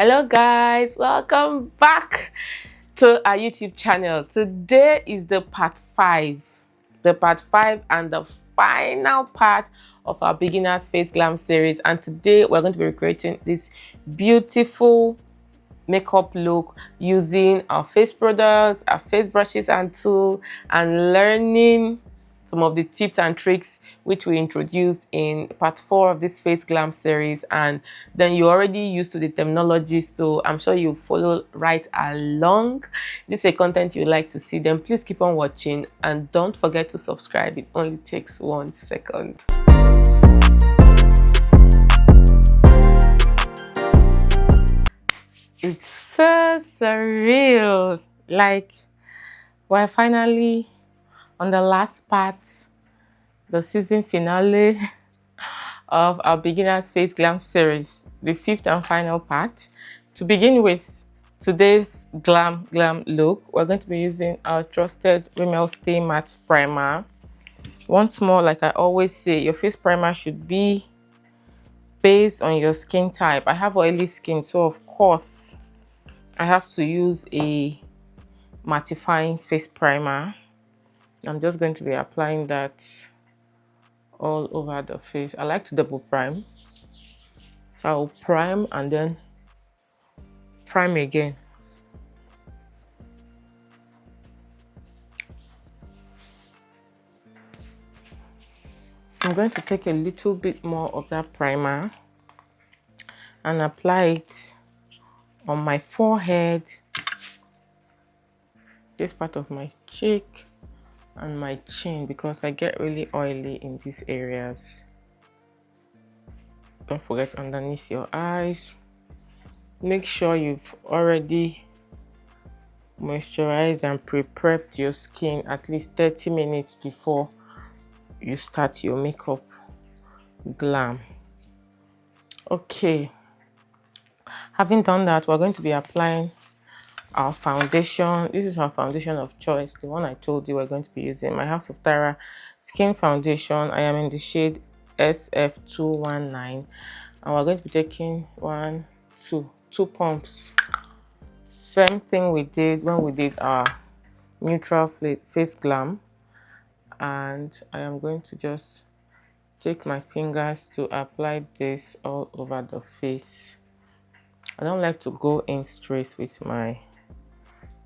Hello guys, welcome back to our YouTube channel. Today is the part 5 and the final part of our beginners face glam series, and today we're going to be recreating this beautiful makeup look using our face products, our face brushes and tool, and learning some of the tips and tricks which we introduced in part 4 of this face glam series. And then you're already used to the terminology, so I'm sure you follow right along. This is a content you like to see, then please keep on watching and don't forget to subscribe. It only takes 1 second. It's so surreal, like we're finally on the last part, the season finale of our beginners face glam series, the 5th and final part. To begin with today's glam look, we're going to be using our trusted Rimmel Stay Matte Primer. Once more, like I always say, your face primer should be based on your skin type. I have oily skin, so of course I have to use a mattifying face primer. I'm just going to be applying that all over the face. I like to double prime, so I'll prime and then prime again. I'm going to take a little bit more of that primer and apply it on my forehead, this part of my cheek and my chin, because I get really oily in these areas. Don't forget underneath your eyes. Make sure you've already moisturized and pre-prepped your skin at least 30 minutes before you start your makeup glam. Okay, having done that, we're going to be applying our foundation. This is our foundation of choice, the one I told you we're going to be using, my House of Tara Skin Foundation. I am in the shade SF219, and we're going to be taking two pumps. Same thing we did when we did our neutral face glam, and I am going to just take my fingers to apply this all over the face. I don't like to go in straight with my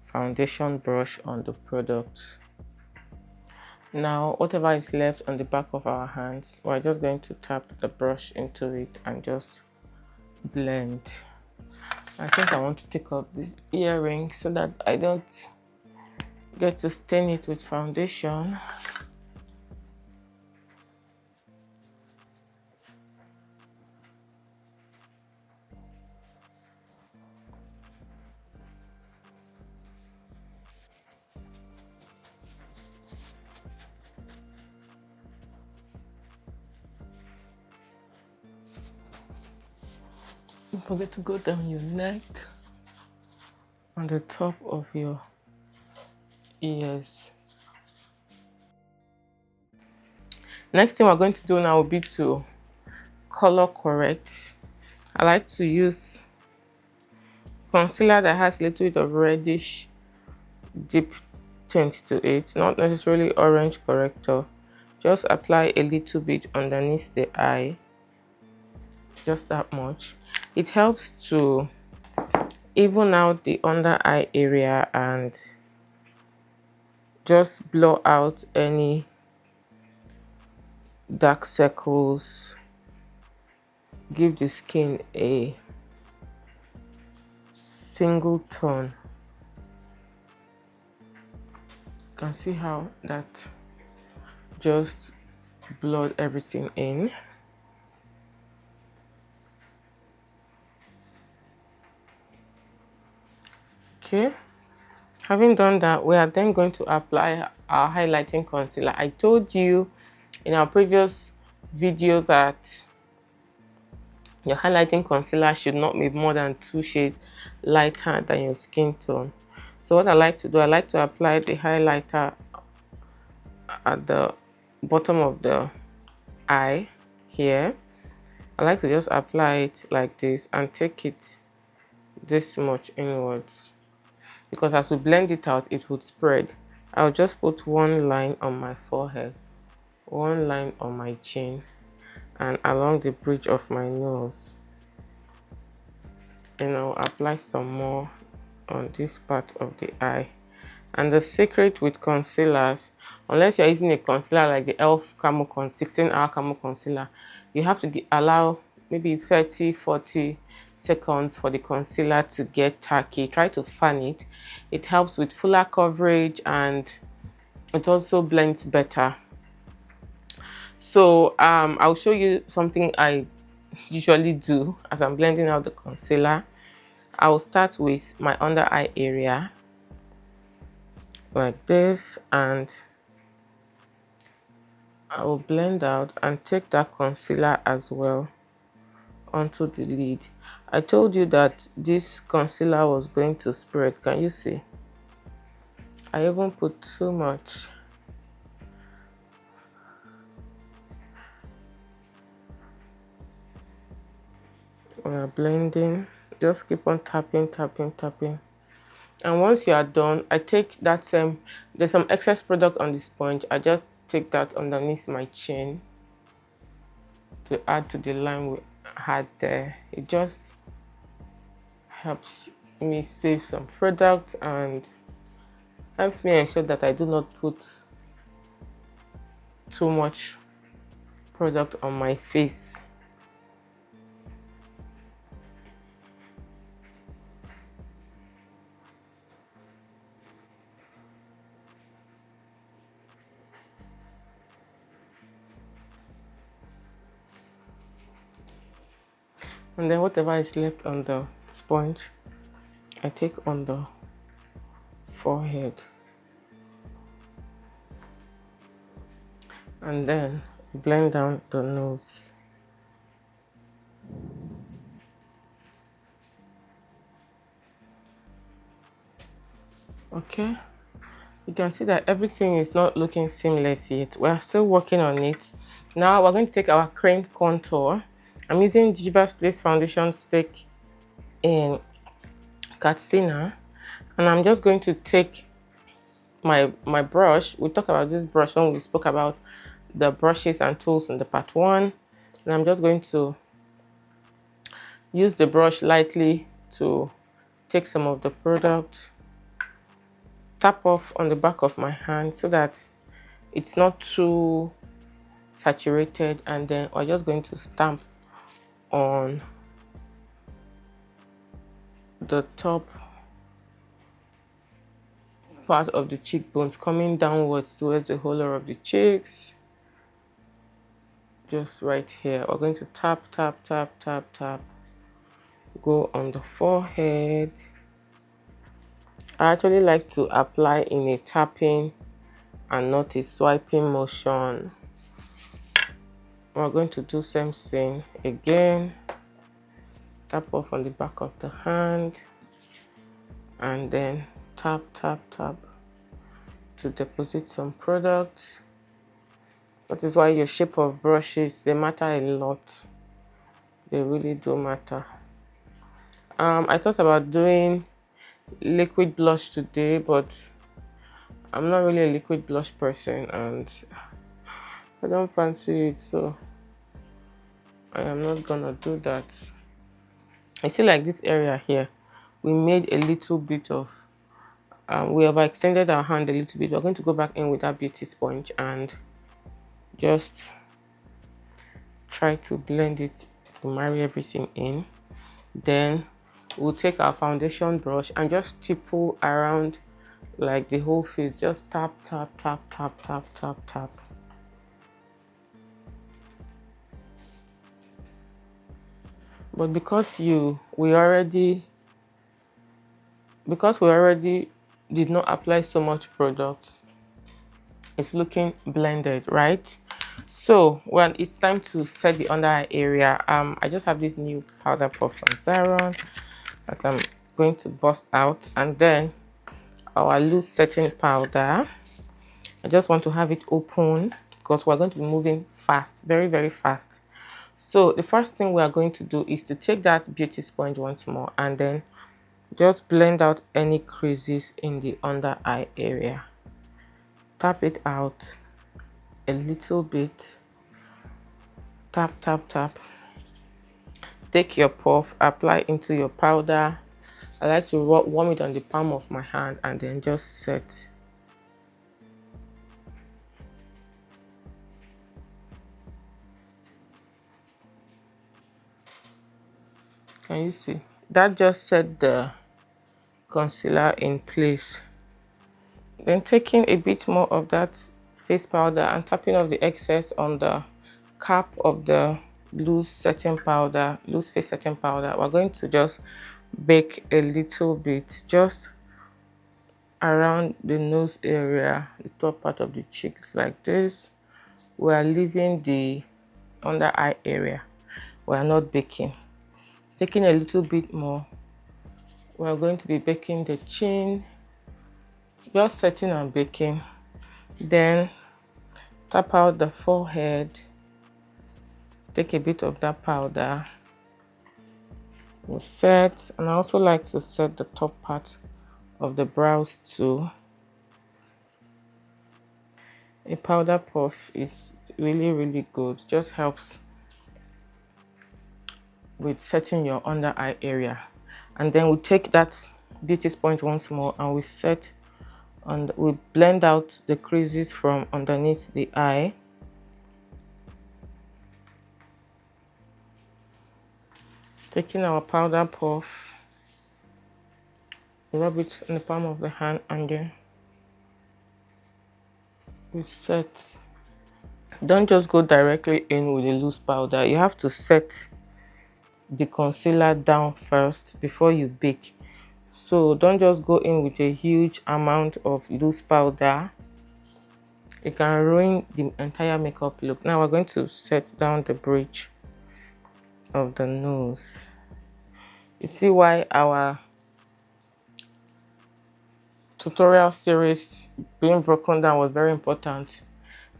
foundation brush on the product. Now whatever is left on the back of our hands, we're just going to tap the brush into it and just blend. I think I want to take off this earring so that I don't get to stain it with foundation. Don't forget to go down your neck, on the top of your ears. Next thing we're going to do now will be to color correct. I like to use concealer that has a little bit of reddish deep tint to it, not necessarily orange corrector. Just apply a little bit underneath the eye, just that much. It helps to even out the under eye area and just blow out any dark circles, give the skin a single tone. You can see how that just blurred everything in. Okay, having done that, we are then going to apply our highlighting concealer. I told you in our previous video that your highlighting concealer should not be more than 2 shades lighter than your skin tone. So what I like to do, I like to apply the highlighter at the bottom of the eye here. I like to just apply it like this and take it this much inwards, because as we blend it out it would spread. I'll just put one line on my forehead, one line on my chin, and along the bridge of my nose. And I'll apply some more on this part of the eye. And the secret with concealers, unless you're using a concealer like the e.l.f. 16-hour camo concealer, you have to allow maybe 30-40 seconds for the concealer to get tacky. Try to fan it. It helps with fuller coverage and it also blends better. So I'll show you something I usually do as I'm blending out the concealer. I will start with my under eye area like this, and I will blend out and take that concealer as well onto the lid. I told you that this concealer was going to spread. Can you see? I even put too much. We are blending. Just keep on tapping. And once you are done, I take that there's some excess product on the sponge. I just take that underneath my chin to add to the line we had there. It just helps me save some product and helps me ensure that I do not put too much product on my face. And then whatever is left on the sponge, I take on the forehead. And then blend down the nose. Okay, you can see that everything is not looking seamless yet. We are still working on it. Now we're going to take our cream contour. I'm using Diva's Place foundation stick in Katsina, and I'm just going to take my brush. We talked about this brush when we spoke about the brushes and tools in the part 1, and I'm just going to use the brush lightly to take some of the product, tap off on the back of my hand so that it's not too saturated, and then we're just going to stamp on the top part of the cheekbones, coming downwards towards the hollow of the cheeks. Just right here, we're going to tap, go on the forehead. I actually like to apply in a tapping and not a swiping motion. We're going to do same thing again. Tap off on the back of the hand and then tap to deposit some product. That is why your shape of brushes, they matter a lot. They really do matter. I thought about doing liquid blush today, but I'm not really a liquid blush person and I don't fancy it, so I am not gonna do that. I feel like this area here, we made a little bit of, we overextended our hand a little bit. We're going to go back in with that beauty sponge and just try to blend it to marry everything in. Then we'll take our foundation brush and just tipple around like the whole face. Just tap. But because we already did not apply so much product, it's looking blended, right? So when it's time to set the under eye area, I just have this new powder puff from Zaron that I'm going to bust out, and then our loose setting powder. I just want to have it open because we're going to be moving fast, very fast. So the first thing we are going to do is to take that beauty sponge once more and then Just blend out any creases in the under eye area. Tap it out a little bit. Tap, tap, tap. Take your puff, apply into your powder. I like to warm it on the palm of my hand and then just set. Can you see? That just set the concealer in place. Then taking a bit more of that face powder and tapping off the excess on the cap of the loose face setting powder. We're going to just bake a little bit, just around the nose area, the top part of the cheeks like this. We are leaving the under eye area. We are not baking. Taking a little bit more, we are going to be baking the chin, just setting and baking. Then tap out the forehead, take a bit of that powder, we'll set. And I also like to set the top part of the brows too. A powder puff is really good, just helps with setting your under eye area. And then we take that beauty sponge once more and we set and we blend out the creases from underneath the eye. Taking our powder puff, rub it in the palm of the hand and then we set. Don't just go directly in with a loose powder. You have to set the concealer down first before you bake. So don't just go in with a huge amount of loose powder. It can ruin the entire makeup look. Now we're going to set down the bridge of the nose. You see why our tutorial series being broken down was very important.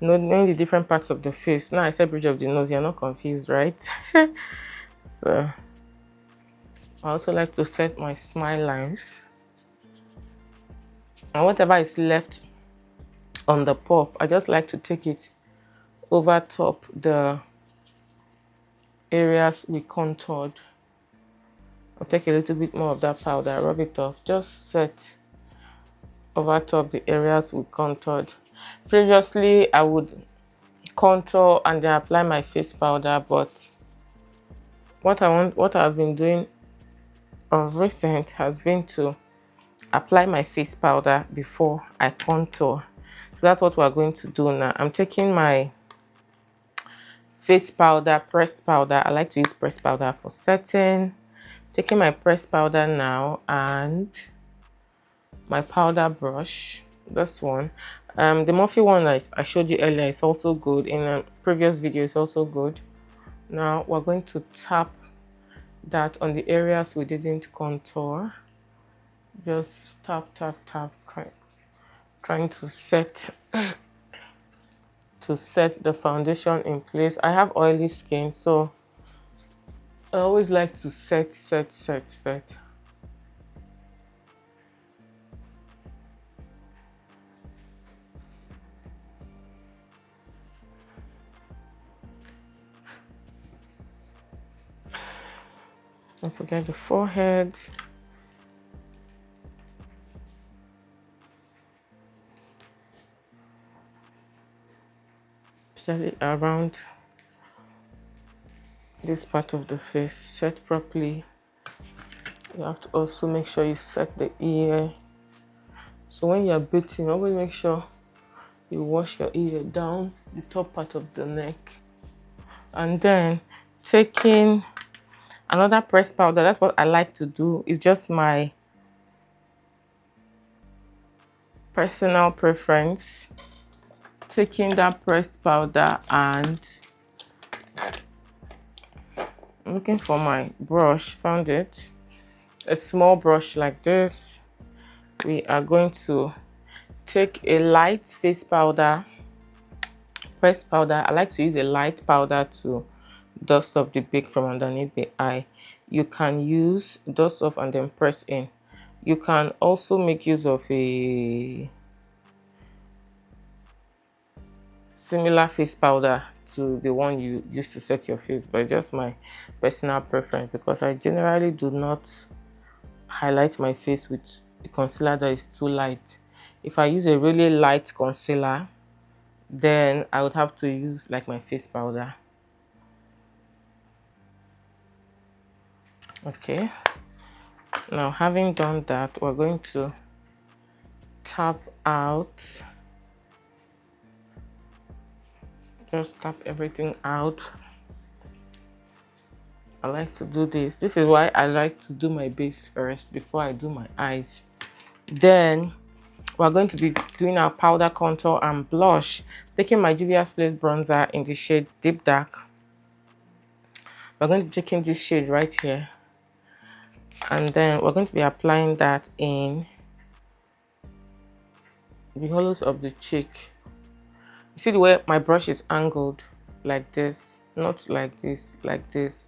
Knowing the different parts of the face. Now I said bridge of the nose, you're not confused, right? So I also like to set my smile lines. And whatever is left on the puff, I just like to take it over top the areas we contoured. I'll take a little bit more of that powder, rub it off, just set over top the areas we contoured. Previously, I would contour and then apply my face powder, but what I've been doing of recent has been to apply my face powder before I contour. So that's what we're going to do now. I'm taking my face powder, pressed powder. I like to use pressed powder for setting. Taking my pressed powder now and my powder brush, this one. The Morphe one I showed you earlier is also good. In a previous video, it's also good. Now we're going to tap that on the areas we didn't contour. Just tap, tap, tap, trying to set the foundation in place. I have oily skin, so I always like to set. Don't forget the forehead. Especially around this part of the face. Set properly. You have to also make sure you set the ear. So when you're beating, always make sure you wash your ear down the top part of the neck. And then taking another pressed powder, that's what I like to do. It's just my personal preference. Taking that pressed powder and looking for my brush, found it. A small brush like this. We are going to take a light face powder, pressed powder. I like to use a light powder to dust off the bake from underneath the eye. You can use dust off and then press in. You can also make use of a similar face powder to the one you use to set your face, but it's just my personal preference because I generally do not highlight my face with a concealer that is too light. If I use a really light concealer, then I would have to use like my face powder. Okay, now having done that, we're going to tap out, just tap everything out. I like to do this. This is why I like to do my base first before I do my eyes. Then we're going to be doing our powder, contour, and blush. Taking my Juvia's Place bronzer in the shade Deep Dark. We're going to be taking this shade right here. And then we're going to be applying that in the hollows of the cheek. You see the way my brush is angled? Like this. Not like this, like this.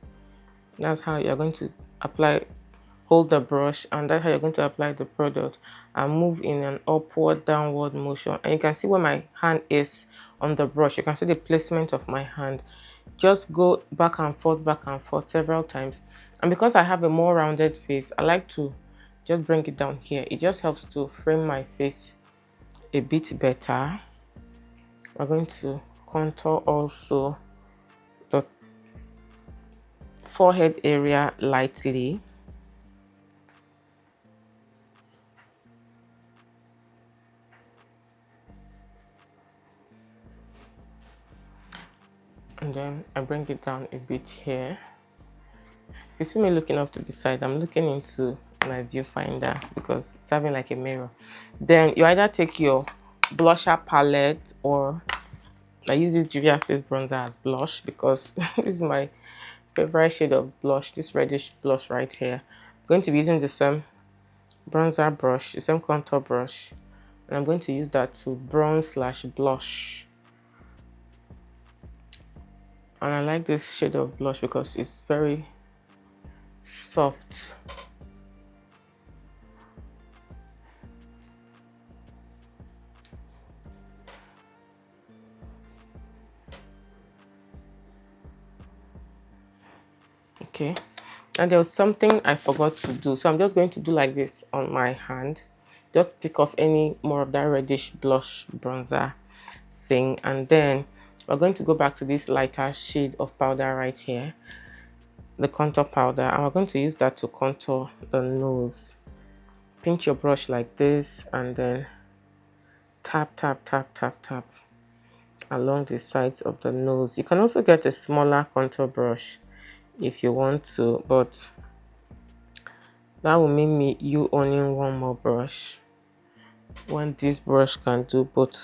That's how you're going to apply, hold the brush, and that's how you're going to apply the product and move in an upward downward motion. And you can see where my hand is on the brush. You can see the placement of my hand. Just go back and forth several times. And because I have a more rounded face, I like to just bring it down here. It just helps to frame my face a bit better. We're going to contour also the forehead area lightly. And then I bring it down a bit here. If you see me looking off to the side, I'm looking into my viewfinder because it's serving like a mirror. Then you either take your blusher palette, or I use this Juvia's Place bronzer as blush because this is my favorite shade of blush, this reddish blush right here. I'm going to be using the same bronzer brush, the same contour brush, and I'm going to use that to bronze / blush. And I like this shade of blush because it's very soft. Okay, and there was something I forgot to do, so I'm just going to do like this on my hand, just take off any more of that reddish blush bronzer thing, and then we're going to go back to this lighter shade of powder right here, the contour powder, and we're going to use that to contour the nose. Pinch your brush like this and then tap along the sides of the nose. You can also get a smaller contour brush if you want to, but that will mean you owning one more brush when this brush can do both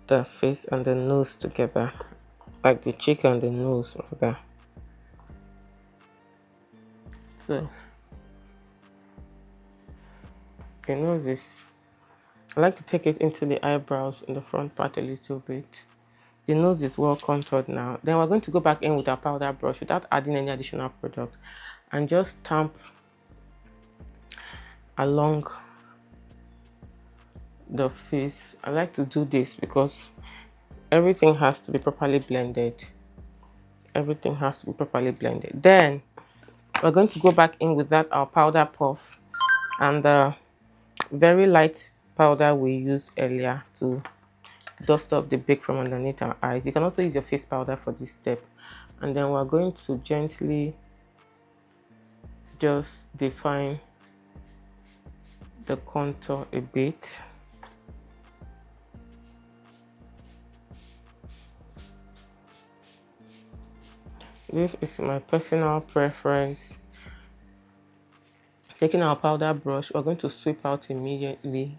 the face and the nose together, like the cheek and the nose over there. So the nose is, I like to take it into the eyebrows in the front part a little bit. The nose is well contoured now. Then we're going to go back in with our powder brush without adding any additional product and just stamp along the face. I like to do this because everything has to be properly blended. Everything has to be properly blended. Then we're going to go back in with that our powder puff and the very light powder we used earlier to dust off the bake from underneath our eyes. You can also use your face powder for this step, and then we're going to gently just define the contour a bit. This is my personal preference. Taking our powder brush, we're going to sweep out immediately.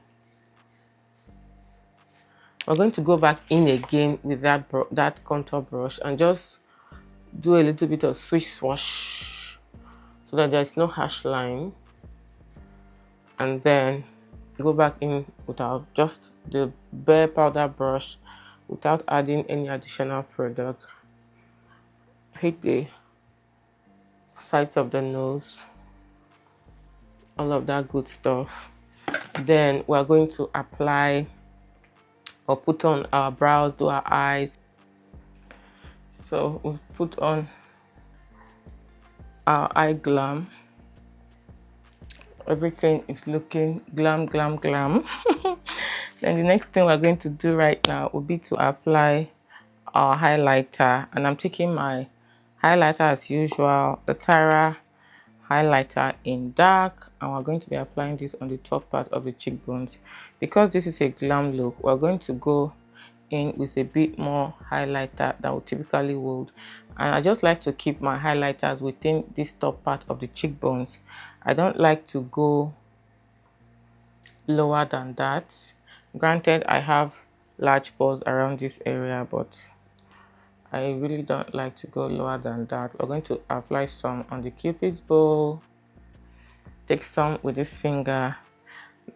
We're going to go back in again with that contour brush and just do a little bit of swish swash so that there's no harsh line. And then go back in without just the bare powder brush without adding any additional product. Hit the sides of the nose. all of that good stuff. Then we're going to apply or put on our brows, do our eyes. So we'll put on our eye glam. Everything is looking glam, glam, glam. Then the next thing we're going to do right now will be to apply our highlighter, and I'm taking my highlighter as usual, the Tyra highlighter in dark, and we're going to be applying this on the top part of the cheekbones. Because this is a glam look, we're going to go in with a bit more highlighter than we typically would, and I just like to keep my highlighters within this top part of the cheekbones. I don't like to go lower than that. Granted, I have large pores around this area, but I really don't like to go lower than that. We're going to apply some on the cupid's bow, take some with this finger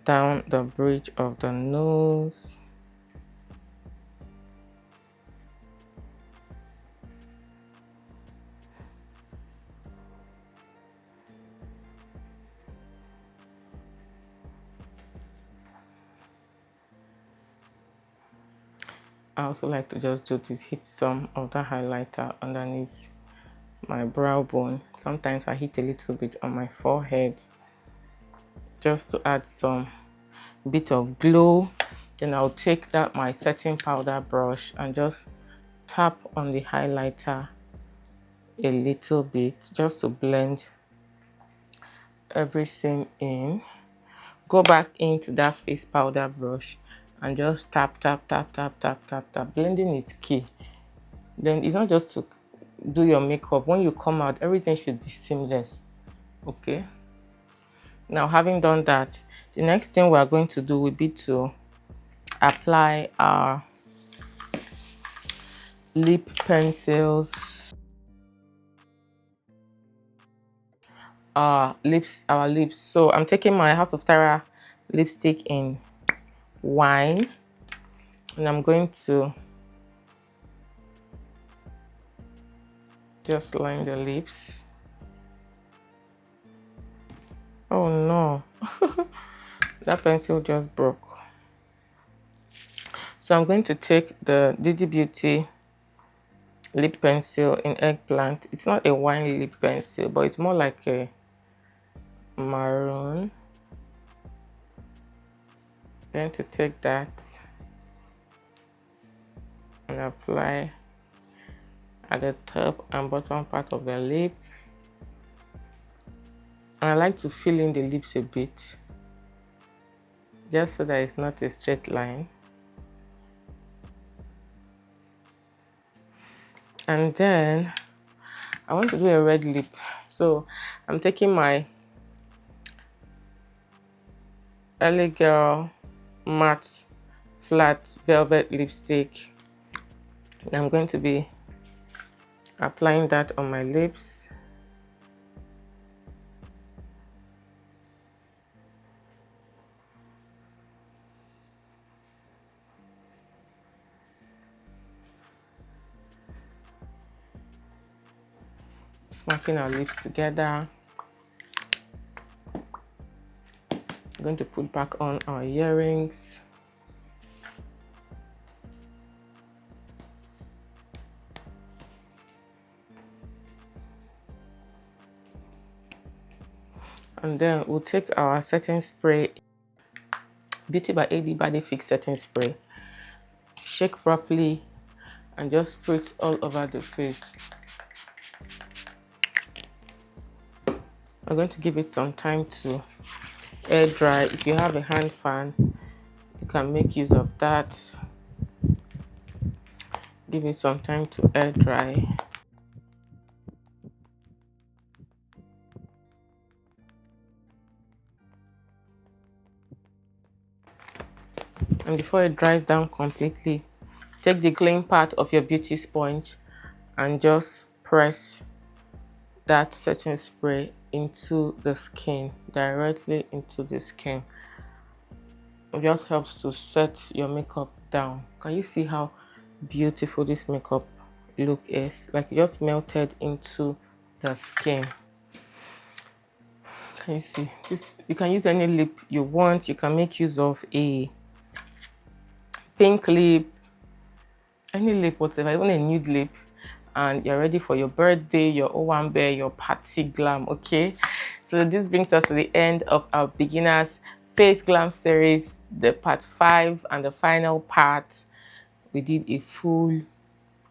down the bridge of the nose, I also like to just do this, hit some of the highlighter underneath my brow bone. Sometimes I hit a little bit on my forehead just to add some bit of glow. Then I'll take that my setting powder brush and just tap on the highlighter a little bit just to blend everything in. Go back into that face powder brush and just tap, tap, tap, tap, tap, tap, tap. Blending is key. Then it's not just to do your makeup. When you come out, everything should be seamless. Okay. Now, having done that, the next thing we are going to do will be to apply our lip pencils, our lips. So I'm taking my House of Tara lipstick in wine, and I'm going to just line the lips. Oh no, that pencil just broke. So I'm going to take the Didi Beauty lip pencil in eggplant. It's not a wine lip pencil, but it's more like a maroon. Going to take that and apply at the top and bottom part of the lip. And I like to fill in the lips a bit, just so that it's not a straight line. And then I want to do a red lip. So I'm taking my LA Girl matte flat velvet lipstick, and I'm going to be applying that on my lips. Smacking our lips together. I'm going to put back on our earrings. And then we'll take our setting spray, Beauty by AD Body Fix setting spray. Shake properly and just spritz all over the face. I'm going to give it some time to air dry. If you have a hand fan, you can make use of that. Give it some time to air dry. And before it dries down completely, take the clean part of your beauty sponge and just press that setting spray into the skin, directly into the skin. It just helps to set your makeup down. Can you see how beautiful this makeup look is? Like it just melted into the skin. Can you see this? You can use any lip you want. You can make use of a pink lip, any lip, whatever, even a nude lip, and you're ready for your birthday, your owambe, your party glam. Okay, so this brings us to the end of our beginners face glam series, the part 5 and the final part. We did a full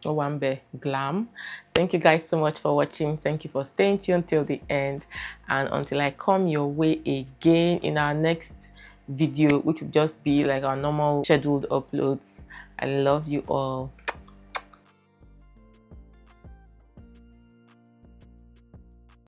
owambe glam. Thank you guys so much for watching. Thank you for staying tuned till the end, and until I come your way again in our next video, which will just be like our normal scheduled uploads. I love you all.